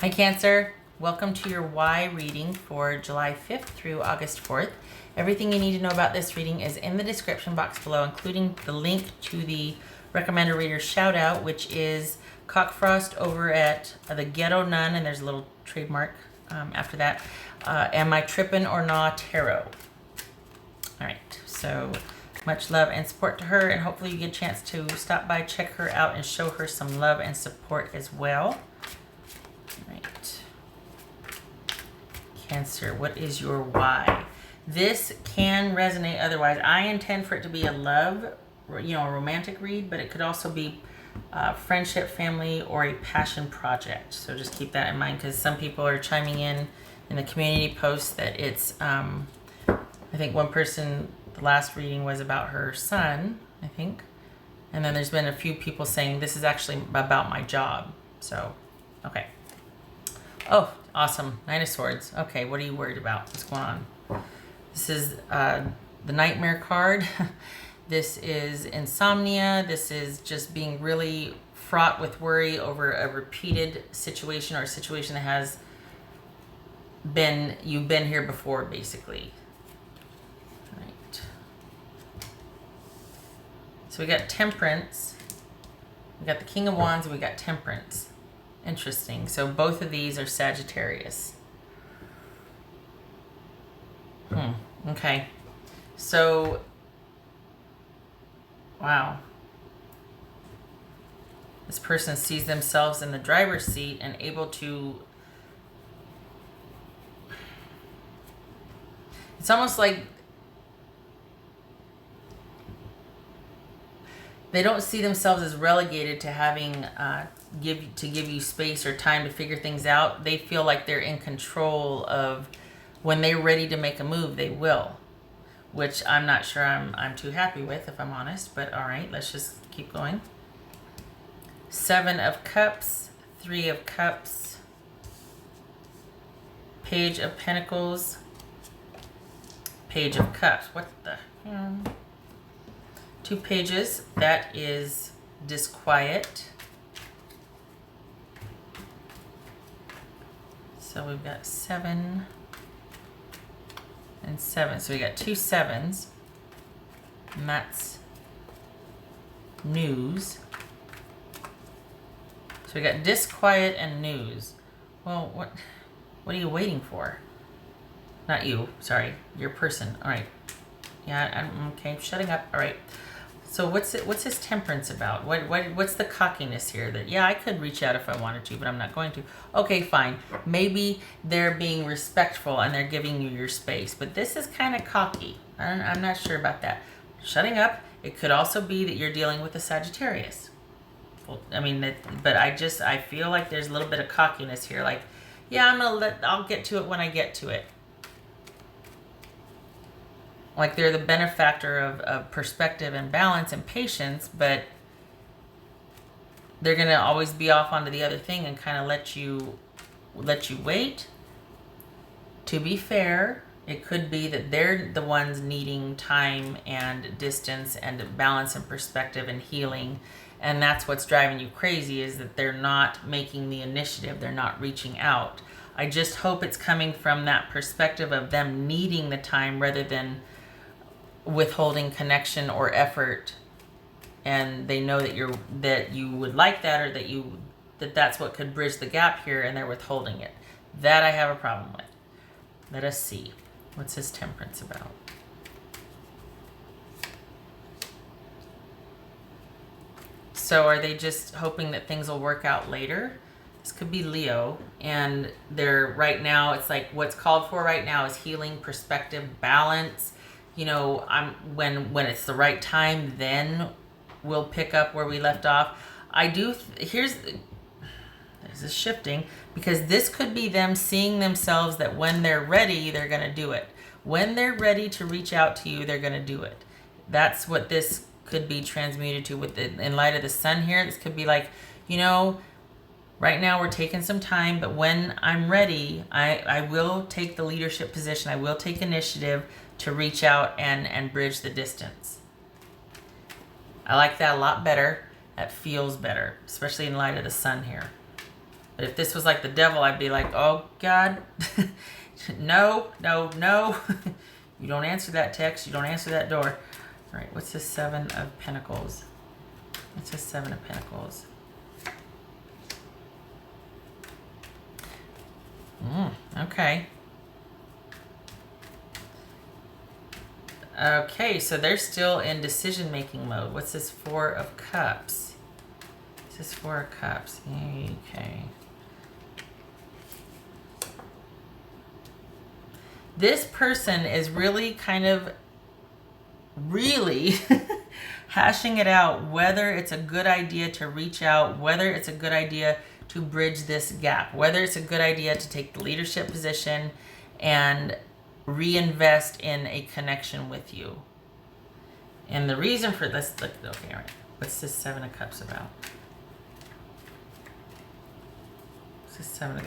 Hi Cancer, welcome to your why reading for July 5th through August 4th. Everything you need to know about this reading is in the description box below, including the link to the recommended reader shout out, which is Cockfrost over at the Ghetto Nun, and there's a little trademark after that, and my Trippin' or Nah Tarot. All right, so much love and support to her, and hopefully you get a chance to stop by, check her out, and show her some love and support as well. Right. Cancer, what is your why? This can resonate otherwise. I intend for it to be a love, a romantic read, but it could also be friendship, family, or a passion project. So just keep that in mind, because some people are chiming in the community post that it's, I think one person, the last reading was about her son, I think. And then there's been a few people saying this is actually about my job. So, okay. Oh, awesome. Nine of Swords. Okay, what are you worried about? What's going on? This is the Nightmare card. This is insomnia. This is just being really fraught with worry over a repeated situation, or a situation that has been, you've been here before, basically. Right. So we got Temperance. We got the King of Wands, and we got Temperance. Interesting. So both of these are Sagittarius. Okay. So, wow. This person sees themselves in the driver's seat and able to... It's almost like they don't see themselves as relegated to having give you space or time to figure things out. They feel like they're in control of when they're ready to make a move, they will, which I'm not sure I'm too happy with, if I'm honest, but all right, let's just keep going. Seven of Cups, Three of Cups, Page of Pentacles, Page of Cups. What the hell? Two pages. That is disquiet. So we've got 7 and 7. So we got two 7s. And that's news. So we got disquiet and news. Well, what are you waiting for? Not you, sorry, your person. All right. Yeah, I'm okay. Shutting up. All right. So what's his temperance about? What's the cockiness here? That, yeah, I could reach out if I wanted to, but I'm not going to. Okay, fine. Maybe they're being respectful and they're giving you your space, but this is kind of cocky. I'm not sure about that. Shutting up. It could also be that you're dealing with a Sagittarius. Well, I mean, but I feel like there's a little bit of cockiness here. Like, yeah, I'll get to it when I get to it. Like they're the benefactor of perspective and balance and patience, but they're going to always be off onto the other thing and kind of let you wait. To be fair, it could be that they're the ones needing time and distance and balance and perspective and healing, and that's what's driving you crazy, is that they're not making the initiative, they're not reaching out. I just hope it's coming from that perspective of them needing the time rather than withholding connection or effort, and they know that you would like that, or that's what could bridge the gap here, and they're withholding it. That I have a problem with. Let us see. What's his temperance about? So are they just hoping that things will work out later? This could be Leo, and they're right now, it's like what's called for right now is healing, perspective, balance. When it's the right time, then we'll pick up where we left off. There's this shifting, because this could be them seeing themselves that when they're ready, they're going to do it. When they're ready to reach out to you, they're going to do it. That's what this could be transmuted to in light of the sun here. This could be like, right now we're taking some time, but when I'm ready, I will take the leadership position. I will take initiative to reach out and bridge the distance. I like that a lot better. That feels better, especially in light of the sun here. But if this was like the devil, I'd be like, oh God, no, no, no. You don't answer that text. You don't answer that door. All right, what's the Seven of Pentacles? What's the Seven of Pentacles? Okay. Okay, so they're still in decision-making mode. What's this Four of Cups? What's this Four of Cups? Okay. This person is really kind of hashing it out, whether it's a good idea to reach out, whether it's a good idea to bridge this gap, whether it's a good idea to take the leadership position and reinvest in a connection with you. And the reason for this, look, okay, all right. What's this Seven of Cups about?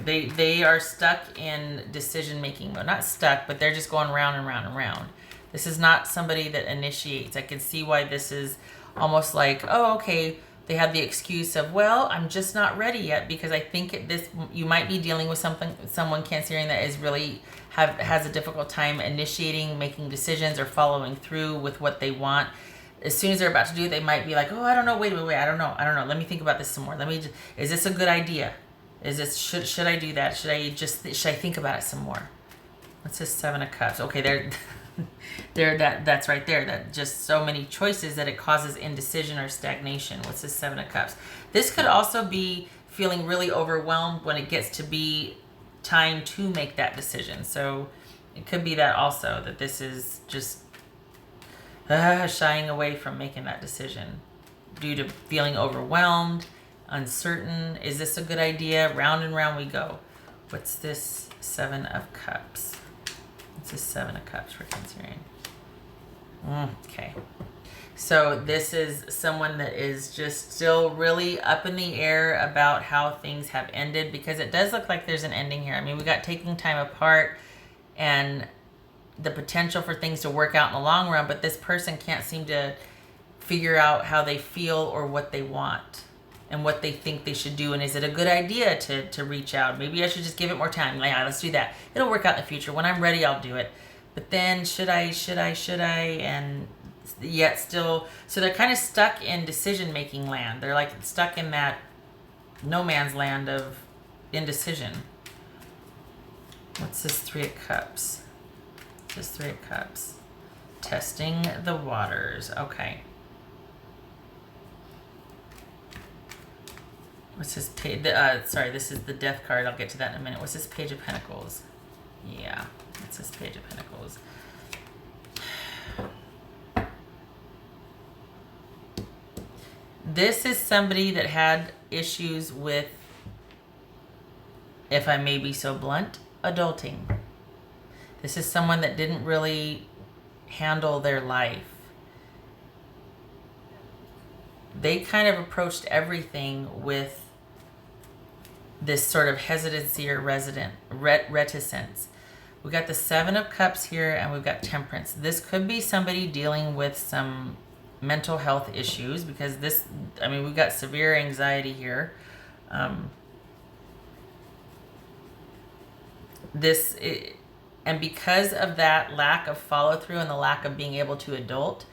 They are stuck in decision-making mode. Not stuck, but they're just going round and round and round. This is not somebody that initiates. I can see why this is almost like, oh, okay, they have the excuse of, well, I'm just not ready yet, because I think you might be dealing with someone Cancerian that is really has a difficult time initiating, making decisions, or following through with what they want. As soon as they're about to do it, they might be like, oh, I don't know, wait, I don't know. Let me think about this some more. Is this a good idea? Is this, should I do that? Should I think about it some more? What's this Seven of Cups? Okay, that's right there. That just so many choices that it causes indecision or stagnation. What's this Seven of Cups? This could also be feeling really overwhelmed when it gets to be time to make that decision. So it could be that also, that this is just shying away from making that decision due to feeling overwhelmed, uncertain. Is this a good idea? Round and round we go. What's this Seven of Cups? What's this Seven of Cups for Cancerian? Okay. So this is someone that is just still really up in the air about how things have ended, because it does look like there's an ending here. I mean, we got taking time apart and the potential for things to work out in the long run, but this person can't seem to figure out how they feel or what they want and what they think they should do. And is it a good idea to reach out? Maybe I should just give it more time. Like, yeah, let's do that. It'll work out in the future. When I'm ready, I'll do it. But then should I? And yet still, so they're kind of stuck in decision-making land. They're like stuck in that no man's land of indecision. What's this Three of Cups? This Three of Cups. Testing the waters. Okay. What's this page? Sorry, this is the Death card. I'll get to that in a minute. What's this Page of Pentacles? Yeah, what's this Page of Pentacles? This is somebody that had issues with, if I may be so blunt, adulting. This is someone that didn't really handle their life. They kind of approached everything with this sort of hesitancy or reticence. We got the Seven of Cups here, and we've got Temperance. This could be somebody dealing with some mental health issues, because this, I mean, we've got severe anxiety here. And because of that lack of follow through and the lack of being able to adult,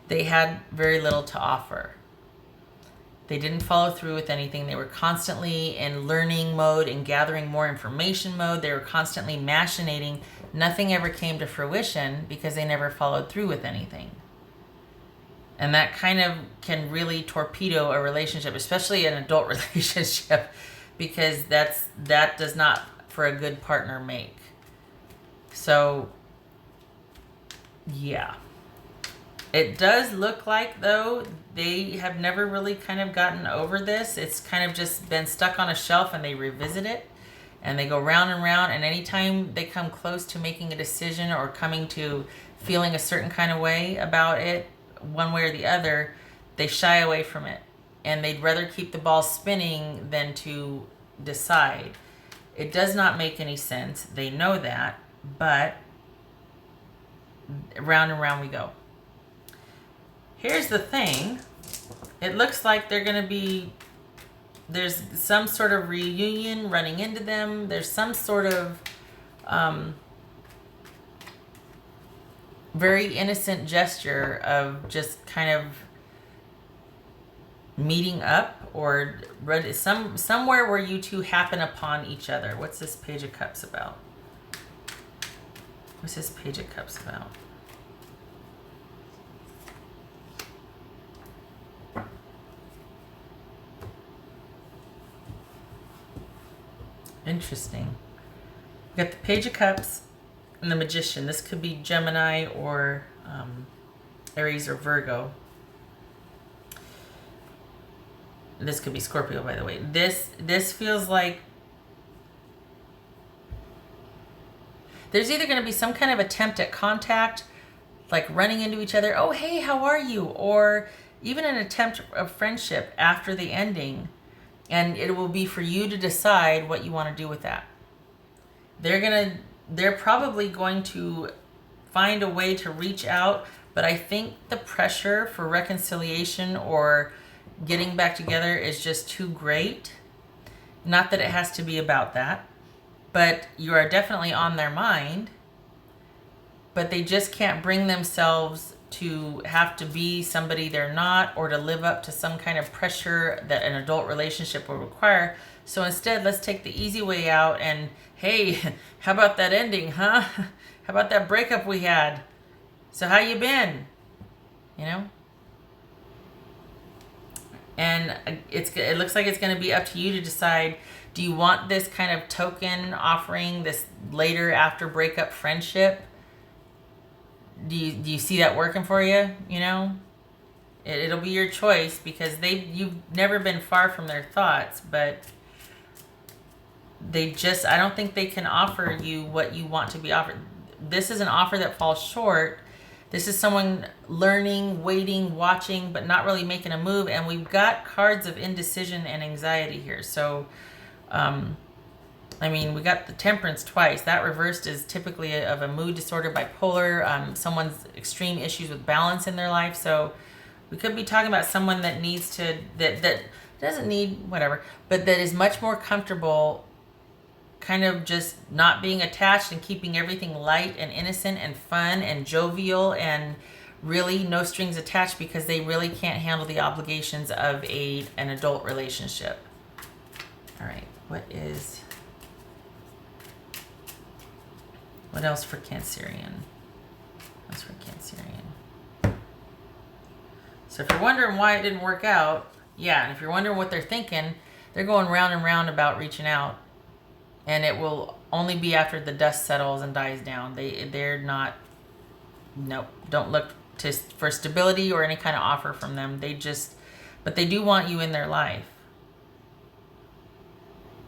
they had very little to offer. They didn't follow through with anything. They were constantly in learning mode and gathering more information mode. They were constantly machinating. Nothing ever came to fruition because they never followed through with anything. And that kind of can really torpedo a relationship, especially an adult relationship, because that does not, for a good partner, make. So, yeah. It does look like, though, they have never really kind of gotten over this. It's kind of just been stuck on a shelf, and they revisit it, and they go round and round, and anytime they come close to making a decision or coming to feeling a certain kind of way about it, one way or the other, they shy away from it, and they'd rather keep the ball spinning than to decide. It does not make any sense. They know that, but round and round we go. Here's the thing. It looks like they're going to be there's some sort of reunion running into them. There's some sort of very innocent gesture of just kind of meeting up, or somewhere where you two happen upon each other. What's this Page of Cups about? What's this Page of Cups about? Interesting. We got the Page of Cups and the Magician. This could be Gemini or Aries or Virgo. This could be Scorpio, by the way. This feels like there's either going to be some kind of attempt at contact, like running into each other. Oh, hey, how are you? Or even an attempt of friendship after the ending. And it will be for you to decide what you want to do with that. They're probably going to find a way to reach out, but I think the pressure for reconciliation or getting back together is just too great. Not that it has to be about that, but you are definitely on their mind, but they just can't bring themselves to have to be somebody they're not, or to live up to some kind of pressure that an adult relationship will require. So instead, let's take the easy way out and, hey, how about that ending, huh? How about that breakup we had? So how you been? You know? And it looks like it's going to be up to you to decide, do you want this kind of token offering, this later after breakup friendship? Do you see that working for you? You know, it'll be your choice, because you've never been far from their thoughts, but I don't think they can offer you what you want to be offered. This is an offer that falls short. This is someone learning, waiting, watching, but not really making a move. And we've got cards of indecision and anxiety here. So, we got the Temperance twice. That reversed is typically of a mood disorder, bipolar, someone's extreme issues with balance in their life. So we could be talking about someone that needs to, that doesn't need whatever, but that is much more comfortable kind of just not being attached and keeping everything light and innocent and fun and jovial and really no strings attached, because they really can't handle the obligations of an adult relationship. All right, what else for Cancerian? So if you're wondering why it didn't work out, yeah, and if you're wondering what they're thinking, they're going round and round about reaching out. And it will only be after the dust settles and dies down. They're not, nope, don't look for stability or any kind of offer from them. But they do want you in their life.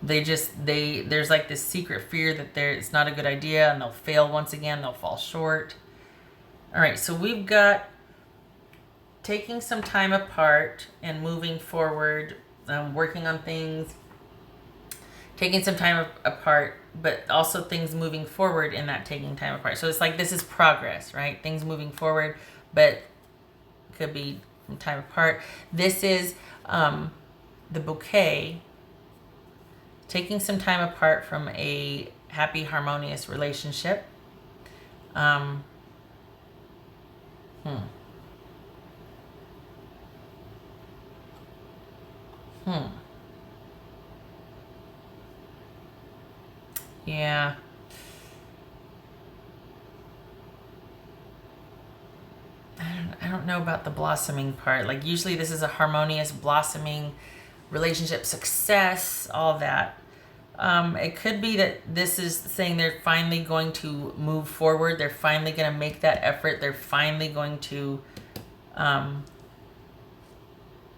There's like this secret fear that it's not a good idea, and they'll fail once again, they'll fall short. All right, so we've got taking some time apart and moving forward, working on things, taking some time apart, but also things moving forward in that taking time apart. So it's like this is progress, right? Things moving forward, but could be from time apart. This is the Bouquet, taking some time apart from a happy, harmonious relationship. Yeah. I don't know about the blossoming part. Like, usually this is a harmonious, blossoming relationship, success, all that. It could be that this is saying they're finally going to move forward. They're finally going to make that effort. They're finally going to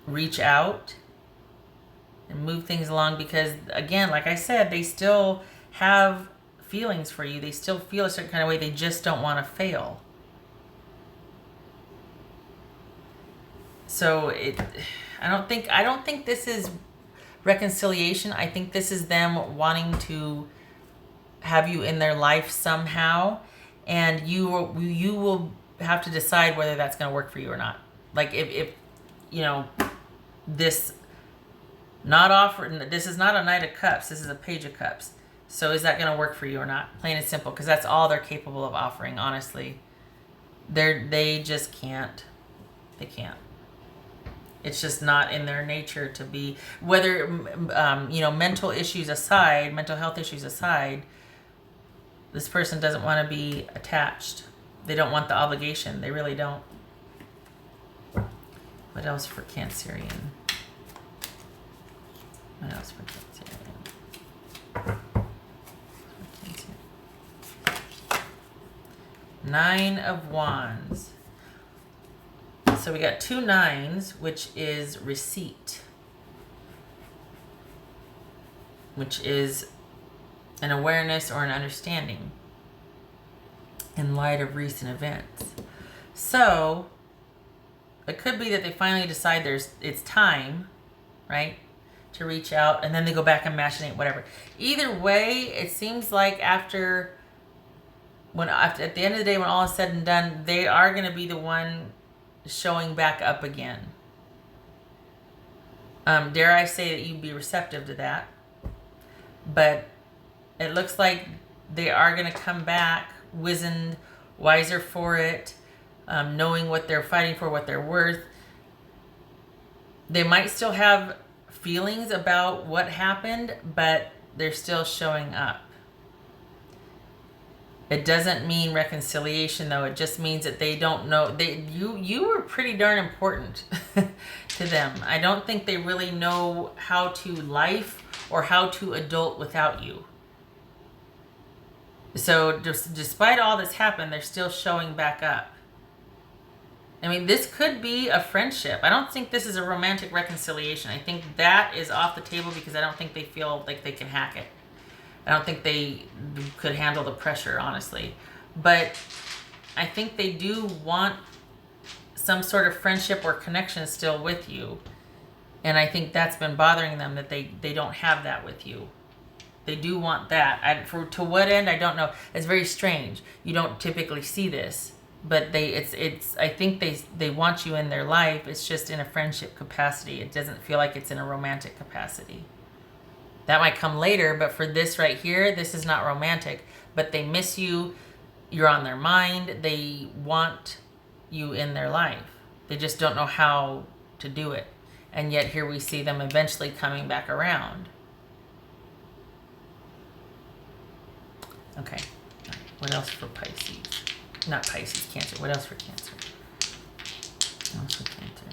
reach out and move things along, because, again, like I said, they still have feelings for you. They still feel a certain kind of way. They just don't want to fail. So I don't think this is reconciliation. I think this is them wanting to have you in their life somehow, and you will have to decide whether that's going to work for you or not. Like, if this Not offering. This is not a Knight of Cups. This is a Page of Cups. So is that going to work for you or not? Plain and simple, because that's all they're capable of offering. Honestly, they just can't. They can't. It's just not in their nature to be. Whether mental issues aside, mental health issues aside, this person doesn't want to be attached. They don't want the obligation. They really don't. What else for Cancerian? What else for Cancerian? Nine of Wands. So we got 2 nines, which is receipt, which is an awareness or an understanding in light of recent events. So it could be that they finally decide it's time, right, to reach out, and then they go back and machinate, whatever. Either way, it seems like at the end of the day, when all is said and done, they are going to be the one showing back up again. Dare I say that you'd be receptive to that? But it looks like they are going to come back wizened, wiser for it, knowing what they're fighting for, what they're worth. They might still have feelings about what happened, but they're still showing up. It doesn't mean reconciliation, though. It just means that they don't know. You were pretty darn important to them. I don't think they really know how to life or how to adult without you. So despite all this happened, they're still showing back up. I mean, this could be a friendship. I don't think this is a romantic reconciliation. I think that is off the table because I don't think they feel like they can hack it. I don't think they could handle the pressure, honestly. But I think they do want some sort of friendship or connection still with you. And I think that's been bothering them, that they don't have that with you. They do want that. To what end, I don't know. It's very strange. You don't typically see this. But I think they want you in their life. It's just in a friendship capacity. It doesn't feel like it's in a romantic capacity. That might come later, but for this right here, this is not romantic. But they miss you. You're on their mind. They want you in their life. They just don't know how to do it. And yet here we see them eventually coming back around. Okay. What else for Pisces? Not Pisces, Cancer. What else for Cancer? What else for Cancer?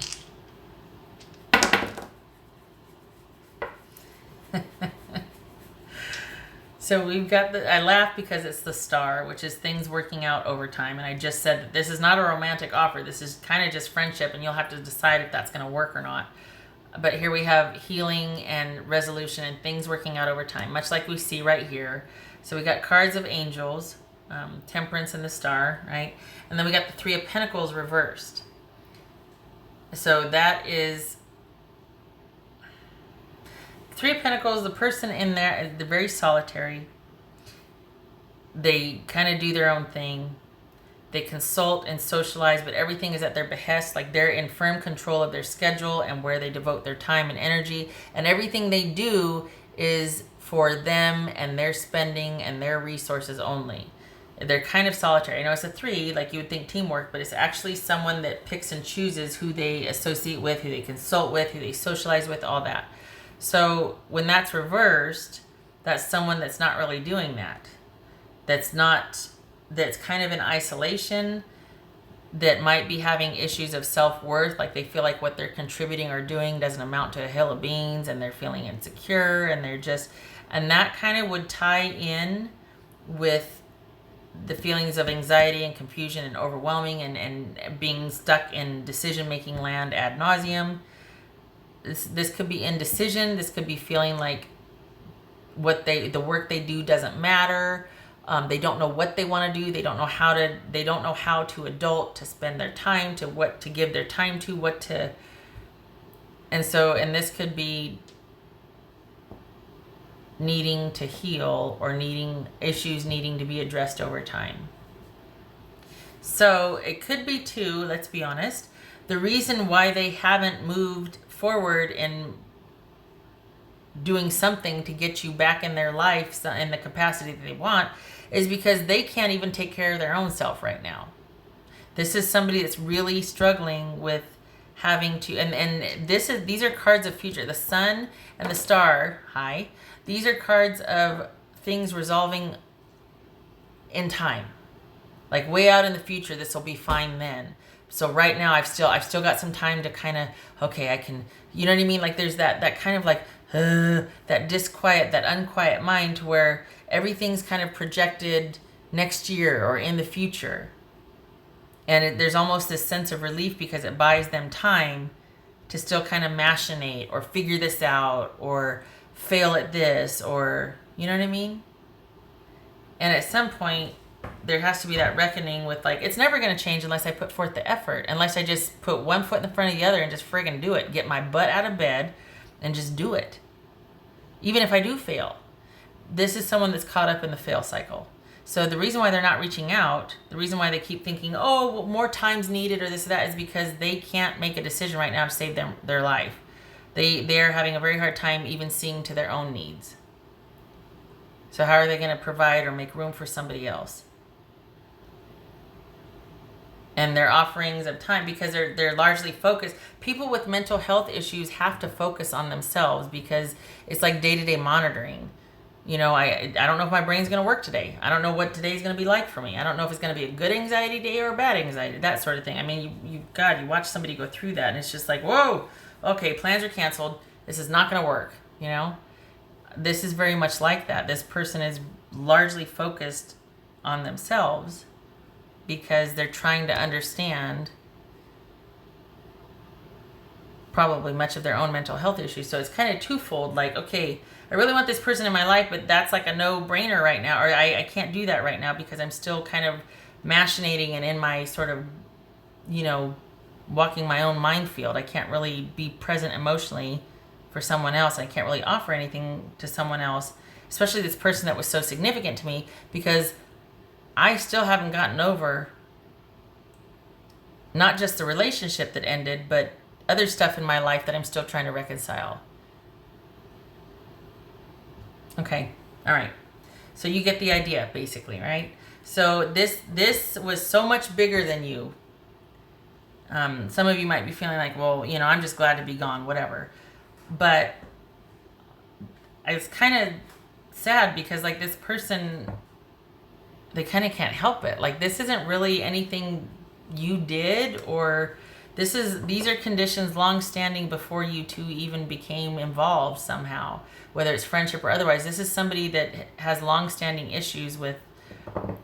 So we've got I laugh because it's the Star, which is things working out over time. And I just said that this is not a romantic offer. This is kind of just friendship, and you'll have to decide if that's going to work or not. But here we have healing and resolution and things working out over time, much like we see right here. So we got cards of angels, Temperance and the Star, right? And then we got the 3 of Pentacles reversed. So that is 3 of Pentacles. The person in there, they're very solitary. They kind of do their own thing. They consult and socialize, but everything is at their behest. Like they're in firm control of their schedule and where they devote their time and energy. And everything they do is for them and their spending and their resources only. They're kind of solitary. I know it's a 3, like you would think teamwork, but it's actually someone that picks and chooses who they associate with, who they consult with, who they socialize with, all that. So when that's reversed, that's someone that's not really doing that. That's kind of in isolation, that might be having issues of self-worth, like they feel like what they're contributing or doing doesn't amount to a hill of beans, and they're feeling insecure, and and that kind of would tie in with the feelings of anxiety and confusion and overwhelming and being stuck in decision-making land ad nauseum. This could be indecision. This could be feeling like the work they do doesn't matter. They don't know what they want to do. They don't know how to adult, to spend their time, to what to give their time to, and this could be needing to heal or issues needing to be addressed over time. So it could be too, let's be honest, the reason why they haven't moved forward in doing something to get you back in their life in the capacity that they want, is because they can't even take care of their own self right now. This is somebody that's really struggling with having to, and these are cards of future. The sun and the star, these are cards of things resolving in time. Like way out in the future, this will be fine then. So right now I've still got some time to kind of, okay, I can, you know what I mean? Like there's that kind of like, that disquiet, that unquiet mind to where everything's kind of projected next year or in the future. And there's almost this sense of relief because it buys them time to still kind of machinate or figure this out or fail at this, or, you know what I mean? And at some point, there has to be that reckoning with like, it's never going to change unless I put forth the effort, unless I just put one foot in front of the other and just friggin' do it. Get my butt out of bed and just do it. Even if I do fail. This is someone that's caught up in the fail cycle. So the reason why they're not reaching out, the reason why they keep thinking, oh, well, more time's needed or this or that, is because they can't make a decision right now to save their life. They're having a very hard time even seeing to their own needs. So how are they going to provide or make room for somebody else? And their offerings of time, because they're largely focused. People with mental health issues have to focus on themselves because it's like day-to-day monitoring. You know, I don't know if my brain's going to work today. I don't know what today's going to be like for me. I don't know if it's going to be a good anxiety day or a bad anxiety, that sort of thing. I mean, you watch somebody go through that and it's just like, whoa, okay, plans are canceled. This is not going to work, you know? This is very much like that. This person is largely focused on themselves because they're trying to understand probably much of their own mental health issues. So it's kind of twofold, like, okay, I really want this person in my life, but that's like a no-brainer right now, or I can't do that right now because I'm still kind of machinating and in my sort of, you know, walking my own minefield. I can't really be present emotionally for someone else. I can't really offer anything to someone else, especially this person that was so significant to me, because I still haven't gotten over not just the relationship that ended, but other stuff in my life that I'm still trying to reconcile. Okay, all right. So you get the idea, basically, right? So this was so much bigger than you. Some of you might be feeling like, well, you know, I'm just glad to be gone, whatever. But it's kind of sad because, like, this person, they kind of can't help it. Like, this isn't really anything you did, or these are conditions long standing before you two even became involved somehow, whether it's friendship or otherwise. This is somebody that has long standing issues with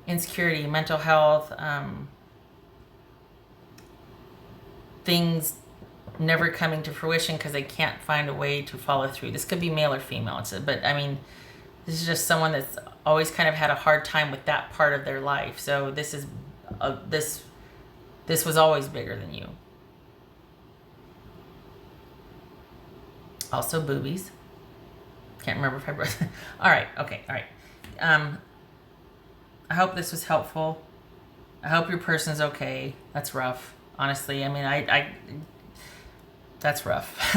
insecurity, mental health, things never coming to fruition because they can't find a way to follow through. This could be male or female, but I mean, this is just someone that's always kind of had a hard time with that part of their life. So this is this was always bigger than you. Also boobies. Can't remember if I brought. All right. Okay. All right. I hope this was helpful. I hope your person's okay. That's rough. Honestly, I mean, I that's rough.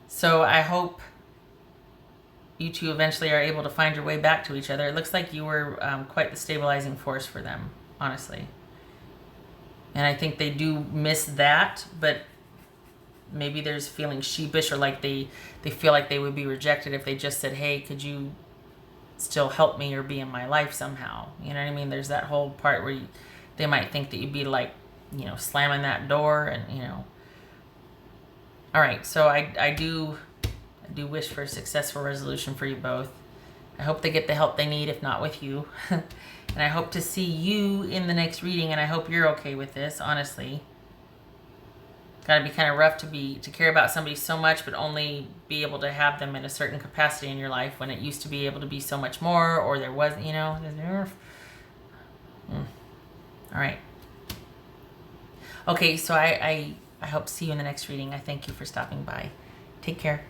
So I hope you two eventually are able to find your way back to each other. It looks like you were quite the stabilizing force for them, honestly. And I think they do miss that, but maybe there's feeling sheepish, or like they feel like they would be rejected if they just said, hey, could you still help me or be in my life somehow? You know what I mean? There's that whole part where they might think that you'd be like, you know, slamming that door and, you know. All right, so I do wish for a successful resolution for you both. I hope they get the help they need, if not with you. And I hope to see you in the next reading, and I hope you're okay with this, honestly. Gotta be kind of rough to care about somebody so much, but only be able to have them in a certain capacity in your life when it used to be able to be so much more, or there was, you know. All right. Okay, so I hope to see you in the next reading. I thank you for stopping by. Take care.